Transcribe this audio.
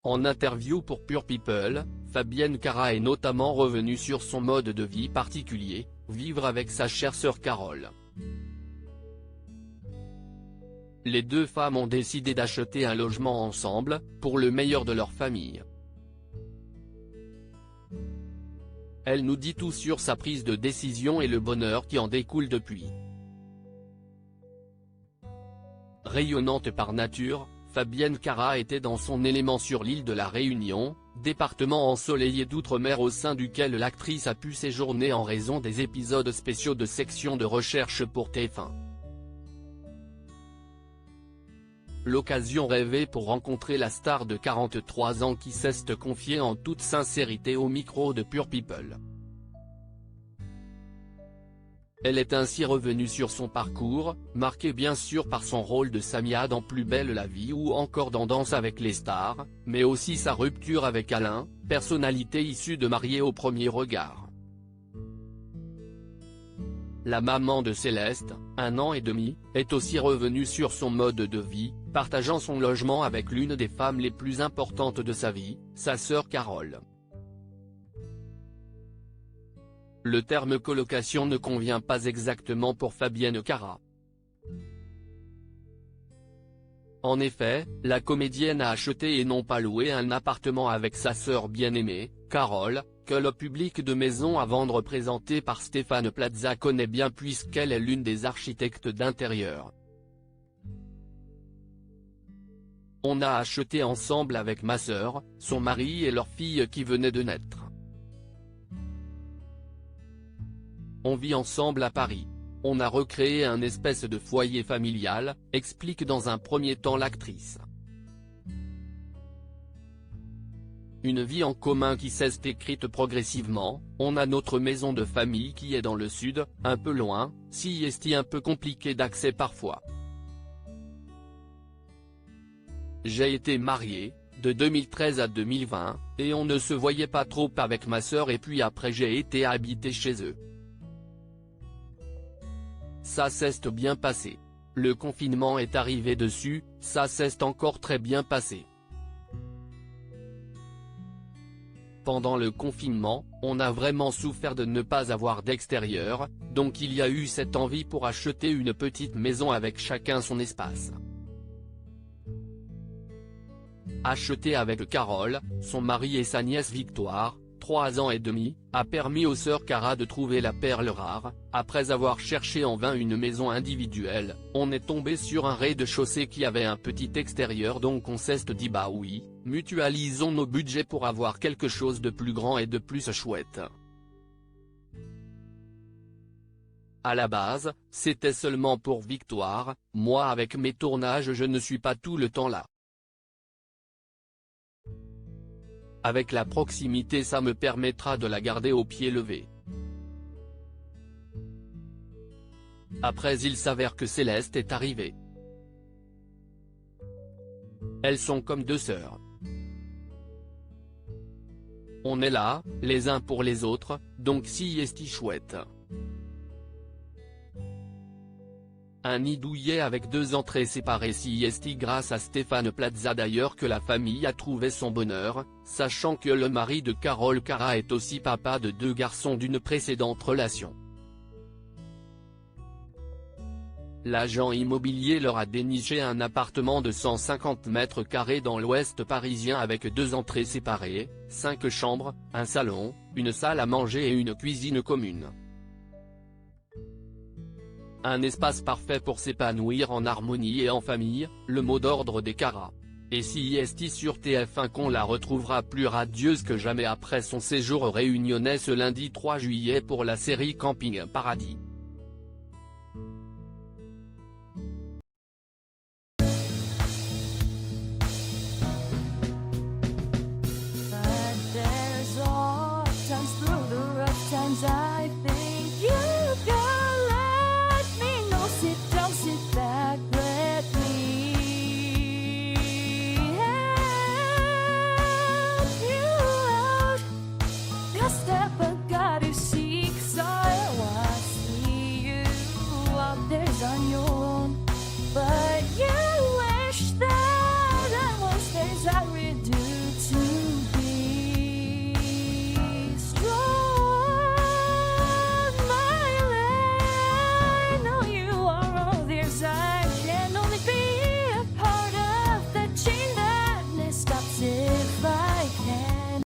En interview pour Pure People, Fabienne Cara est notamment revenue sur son mode de vie particulier, vivre avec sa chère sœur Carole. Les deux femmes ont décidé d'acheter un logement ensemble, pour le meilleur de leur famille. Elle nous dit tout sur sa prise de décision et le bonheur qui en découle depuis. Rayonnante par nature, Fabienne Cara était dans son élément sur l'île de la Réunion, département ensoleillé d'outre-mer au sein duquel l'actrice a pu séjourner en raison des épisodes spéciaux de section de recherche pour TF1. L'occasion rêvée pour rencontrer la star de 43 ans qui s'est confiée en toute sincérité au micro de Pure People. Elle est ainsi revenue sur son parcours, marqué bien sûr par son rôle de Samia dans Plus belle la vie ou encore dans Danse avec les stars, mais aussi sa rupture avec Alain, personnalité issue de Mariés au premier regard. La maman de Céleste, 1 an et demi, est aussi revenue sur son mode de vie, partageant son logement avec l'une des femmes les plus importantes de sa vie, sa sœur Carole. Le terme colocation ne convient pas exactement pour Fabienne Cara. En effet, la comédienne a acheté et non pas loué un appartement avec sa sœur bien-aimée, Carole, que le public de Maison à vendre présenté par Stéphane Plaza connaît bien puisqu'elle est l'une des architectes d'intérieur. On a acheté ensemble avec ma sœur, son mari et leur fille qui venait de naître. On vit ensemble à Paris. On a recréé un espèce de foyer familial, explique dans un premier temps l'actrice. Une vie en commun qui s'est écrite progressivement, on a notre maison de famille qui est dans le sud, un peu loin, si est un peu compliqué d'accès parfois. J'ai été marié, de 2013 à 2020, et on ne se voyait pas trop avec ma sœur et puis après j'ai été habiter chez eux. Ça s'est bien passé. Le confinement est arrivé dessus, ça s'est encore très bien passé. Pendant le confinement, on a vraiment souffert de ne pas avoir d'extérieur, donc il y a eu cette envie pour acheter une petite maison avec chacun son espace. Acheter avec Carole, son mari et sa nièce Victoire, 3 ans et demi, a permis aux sœurs Cara de trouver la perle rare. Après avoir cherché en vain une maison individuelle, on est tombé sur un rez-de-chaussée qui avait un petit extérieur donc on s'est dit bah oui, mutualisons nos budgets pour avoir quelque chose de plus grand et de plus chouette. À la base, c'était seulement pour Victoire, moi avec mes tournages je ne suis pas tout le temps là. Avec la proximité ça me permettra de la garder au pied levé. Après il s'avère que Céleste est arrivée. Elles sont comme 2 sœurs. On est là, les uns pour les autres, donc si est chouette. Un nid douillet avec 2 entrées séparées si est grâce à Stéphane Plaza d'ailleurs que la famille a trouvé son bonheur, sachant que le mari de Carole Cara est aussi papa de 2 garçons d'une précédente relation. L'agent immobilier leur a déniché un appartement de 150 mètres carrés dans l'ouest parisien avec 2 entrées séparées, 5 chambres, un salon, une salle à manger et une cuisine commune. Un espace parfait pour s'épanouir en harmonie et en famille, le mot d'ordre des Cara. Et si est sur TF1 qu'on la retrouvera plus radieuse que jamais après son séjour réunionnais ce lundi 3 juillet pour la série Camping Paradis.